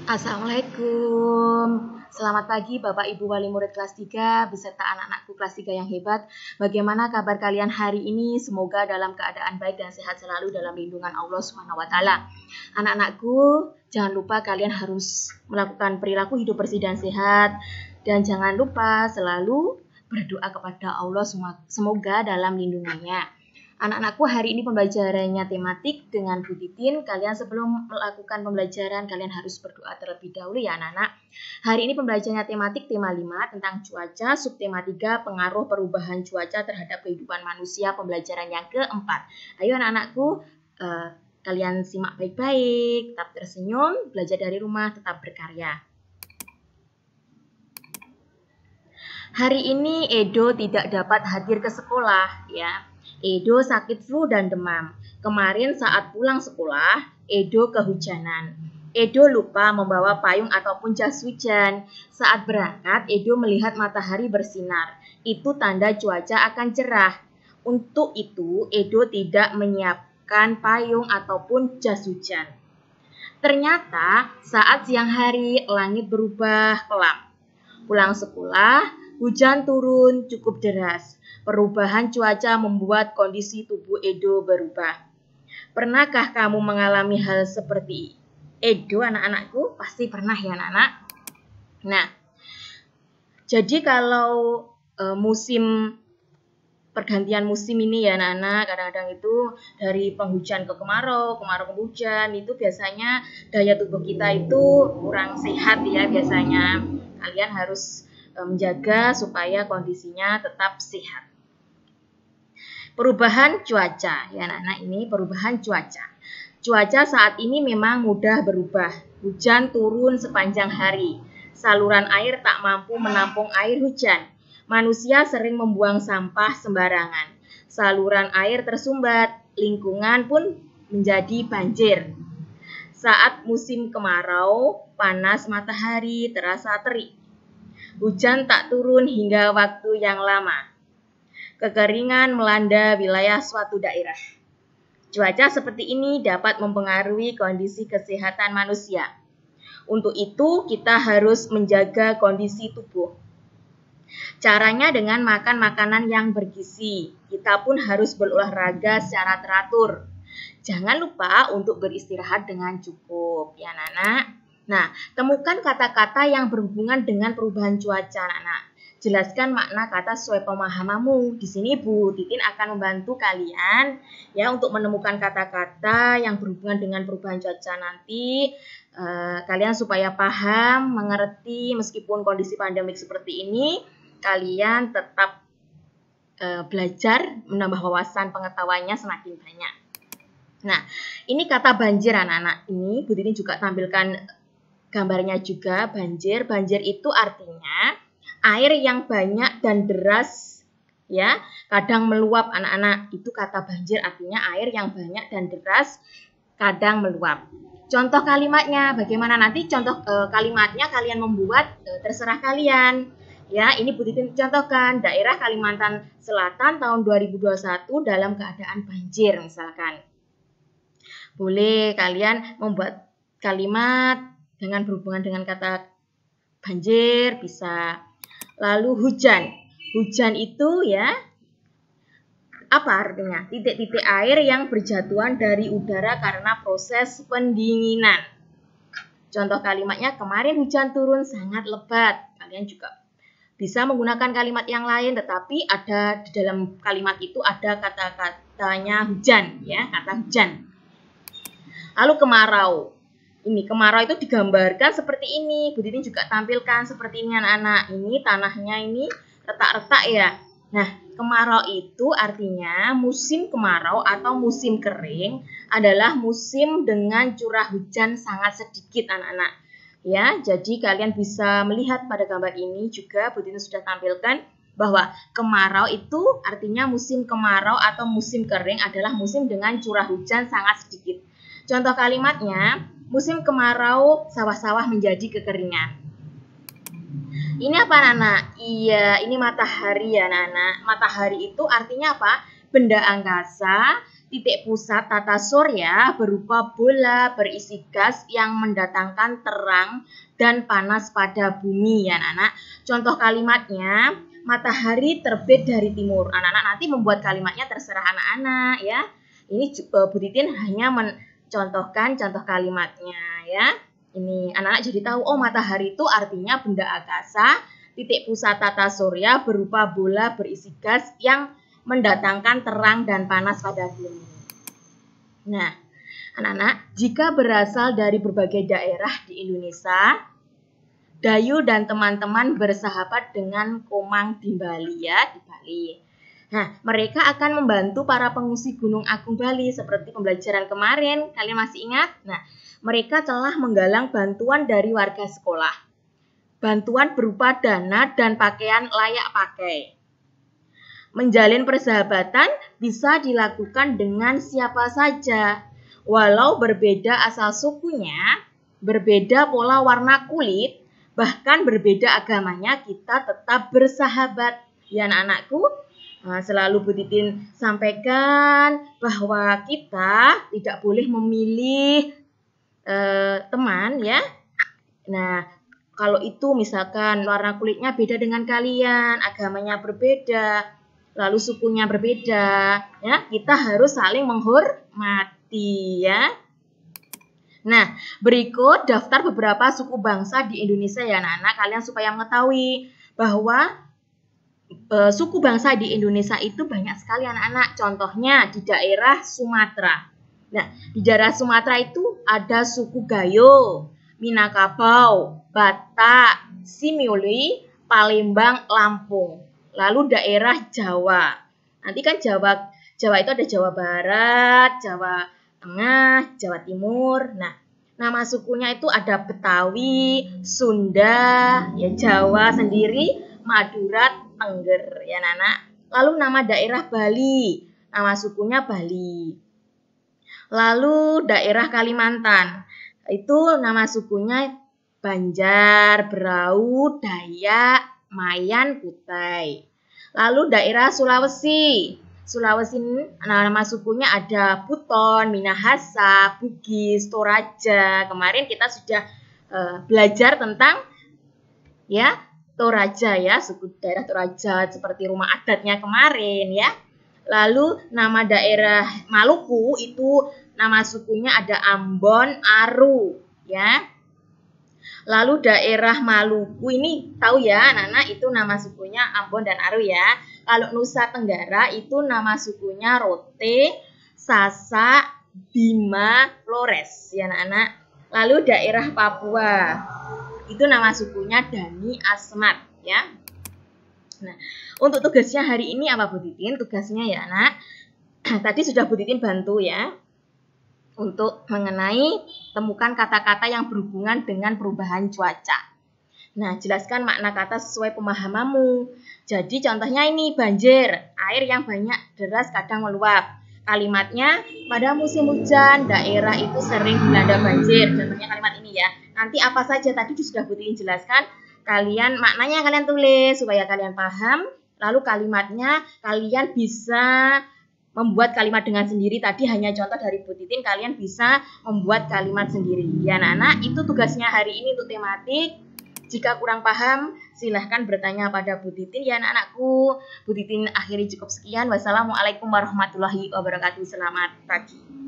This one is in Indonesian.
Assalamualaikum. Selamat pagi Bapak Ibu Wali Murid kelas 3 beserta anak-anakku kelas 3 yang hebat. Bagaimana kabar kalian hari ini? Semoga dalam keadaan baik dan sehat selalu dalam lindungan Allah Subhanahu wa taala. Anak-anakku, jangan lupa kalian harus melakukan perilaku hidup bersih dan sehat dan jangan lupa selalu berdoa kepada Allah semoga dalam lindungannya. Anak-anakku, hari ini pembelajarannya tematik dengan Bu Titin. Kalian sebelum melakukan pembelajaran, kalian harus berdoa terlebih dahulu ya anak-anak. Hari ini pembelajarannya tematik tema 5 tentang cuaca, subtema 3 pengaruh perubahan cuaca terhadap kehidupan manusia, pembelajaran yang keempat. Ayo anak-anakku, kalian simak baik-baik, tetap tersenyum, belajar dari rumah, tetap berkarya. Hari ini Edo tidak dapat hadir ke sekolah ya. Edo sakit flu dan demam. Kemarin saat pulang sekolah, Edo kehujanan. Edo lupa membawa payung ataupun jas hujan. Saat berangkat, Edo melihat matahari bersinar. Itu tanda cuaca akan cerah. Untuk itu, Edo tidak menyiapkan payung ataupun jas hujan. Ternyata saat siang hari, langit berubah kelam. Pulang sekolah, hujan turun cukup deras. Perubahan cuaca membuat kondisi tubuh Edo berubah. Pernahkah kamu mengalami hal seperti Edo, anak-anakku? Pasti pernah ya, anak-anak. Nah, jadi kalau pergantian musim ini ya anak-anak, kadang-kadang itu dari penghujan ke kemarau ke hujan, itu biasanya daya tubuh kita itu kurang sehat ya biasanya. Kalian harus menjaga supaya kondisinya tetap sehat. Perubahan cuaca ya anak-anak, ini perubahan cuaca. Cuaca saat ini memang mudah berubah. Hujan turun sepanjang hari. Saluran air tak mampu menampung air hujan. Manusia sering membuang sampah sembarangan. Saluran air tersumbat, lingkungan pun menjadi banjir. Saat musim kemarau, panas matahari terasa terik. Hujan tak turun hingga waktu yang lama. Kekeringan melanda wilayah suatu daerah. Cuaca seperti ini dapat mempengaruhi kondisi kesehatan manusia. Untuk itu, kita harus menjaga kondisi tubuh. Caranya dengan makan makanan yang bergizi. Kita pun harus berolahraga secara teratur. Jangan lupa untuk beristirahat dengan cukup, ya anak-anak. Nah, temukan kata-kata yang berhubungan dengan perubahan cuaca, anak-anak. Jelaskan makna kata sesuai pemahamanmu. Di sini Bu Titin akan membantu kalian ya untuk menemukan kata-kata yang berhubungan dengan perubahan cuaca nanti. Kalian supaya paham, mengerti meskipun kondisi pandemik seperti ini, kalian tetap belajar, menambah wawasan pengetahuannya semakin banyak. Nah, ini kata banjir anak-anak. Ini Bu Titin juga tampilkan gambarnya juga banjir. Banjir itu artinya air yang banyak dan deras ya, kadang meluap anak-anak. Itu kata banjir artinya air yang banyak dan deras kadang meluap. Contoh kalimatnya bagaimana, nanti contoh kalimatnya kalian membuat, terserah kalian. Ya, ini Bu Titin contohkan daerah Kalimantan Selatan tahun 2021 dalam keadaan banjir misalkan. Boleh kalian membuat kalimat dengan berhubungan dengan kata banjir bisa. Lalu hujan. Hujan itu ya, apa artinya? Titik-titik air yang berjatuhan dari udara karena proses pendinginan. Contoh kalimatnya, kemarin hujan turun sangat lebat. Kalian juga bisa menggunakan kalimat yang lain, tetapi ada di dalam kalimat itu ada kata-katanya hujan ya, kata hujan. Lalu kemarau. Ini kemarau itu digambarkan seperti ini. Bu Titin juga tampilkan seperti ini anak-anak. Ini tanahnya ini retak-retak ya. Nah, kemarau itu artinya musim kemarau atau musim kering adalah musim dengan curah hujan sangat sedikit anak-anak. Ya, jadi kalian bisa melihat pada gambar ini juga Bu Titin sudah tampilkan bahwa kemarau itu artinya musim kemarau atau musim kering adalah musim dengan curah hujan sangat sedikit. Contoh kalimatnya, musim kemarau sawah-sawah menjadi kekeringan. Ini apa anak-anak? Iya, ini matahari ya anak-anak. Matahari itu artinya apa? Benda angkasa Titik pusat tata surya berupa bola berisi gas yang mendatangkan terang dan panas pada bumi ya anak-anak. Contoh kalimatnya, matahari terbit dari timur. Anak-anak nanti membuat kalimatnya terserah anak-anak ya. Ini Bu Titin hanya mencontohkan contoh kalimatnya ya. Ini anak-anak jadi tahu, oh matahari itu artinya benda angkasa. Titik pusat tata surya berupa bola berisi gas yang mendatangkan terang dan panas pada bumi. Nah, anak-anak, jika berasal dari berbagai daerah di Indonesia, Dayu dan teman-teman bersahabat dengan Komang di Bali ya, di Bali. Nah, mereka akan membantu para pengungsi Gunung Agung Bali seperti pembelajaran kemarin. Kalian masih ingat? Nah, mereka telah menggalang bantuan dari warga sekolah. Bantuan berupa dana dan pakaian layak pakai. Menjalin persahabatan bisa dilakukan dengan siapa saja. Walau berbeda asal sukunya, berbeda pola warna kulit, bahkan berbeda agamanya, kita tetap bersahabat. Ya anak-anakku, selalu Bu Titin sampaikan bahwa kita tidak boleh memilih teman ya. Nah, kalau itu misalkan warna kulitnya beda dengan kalian, agamanya berbeda, lalu sukunya berbeda, ya kita harus saling menghormati ya. Nah, berikut daftar beberapa suku bangsa di Indonesia ya anak-anak, kalian supaya mengetahui bahwa suku bangsa di Indonesia itu banyak sekali anak-anak. Contohnya di daerah Sumatera. Nah, di daerah Sumatera itu ada suku Gayo, Minangkabau, Batak, Simiuli, Palembang, Lampung. Lalu daerah Jawa. Nanti kan Jawa itu ada Jawa Barat, Jawa Tengah, Jawa Timur. Nah, nama sukunya itu ada Betawi, Sunda, ya Jawa sendiri, Madura, Tengger, ya Nana. Lalu nama daerah Bali, nama sukunya Bali. Lalu daerah Kalimantan, itu nama sukunya Banjar, Berau, Dayak, Mayan, Kutai. Lalu daerah Sulawesi nama sukunya ada Buton, Minahasa, Bugis, Toraja. Kemarin kita sudah belajar tentang ya Toraja ya, suku daerah Toraja seperti rumah adatnya kemarin ya. Lalu nama daerah Maluku itu nama sukunya ada Ambon, Aru ya. Lalu daerah Maluku ini tahu ya anak-anak, itu nama sukunya Ambon dan Aru ya. Kalau Nusa Tenggara itu nama sukunya Rote, Sasa, Bima, Flores ya anak-anak. Lalu daerah Papua itu nama sukunya Dani Asmat ya. Nah, untuk tugasnya hari ini apa Bu Titin? Tugasnya ya anak, tadi sudah Bu Titin bantu ya untuk mengenai temukan kata-kata yang berhubungan dengan perubahan cuaca. Nah, jelaskan makna kata sesuai pemahamanmu. Jadi contohnya ini banjir, air yang banyak deras kadang meluap. Kalimatnya, pada musim hujan daerah itu sering dilanda banjir. Contohnya kalimat ini ya. Nanti apa saja tadi sudah Bu Titin jelaskan. Maknanya kalian tulis supaya kalian paham. Lalu kalimatnya kalian bisa membuat kalimat dengan sendiri. Tadi hanya contoh dari Bu Titin, kalian bisa membuat kalimat sendiri. Ya anak-anak, itu tugasnya hari ini untuk tematik. Jika kurang paham, silahkan bertanya pada Bu Titin ya anak-anakku. Bu Titin akhiri cukup sekian. Wassalamualaikum warahmatullahi wabarakatuh. Selamat pagi.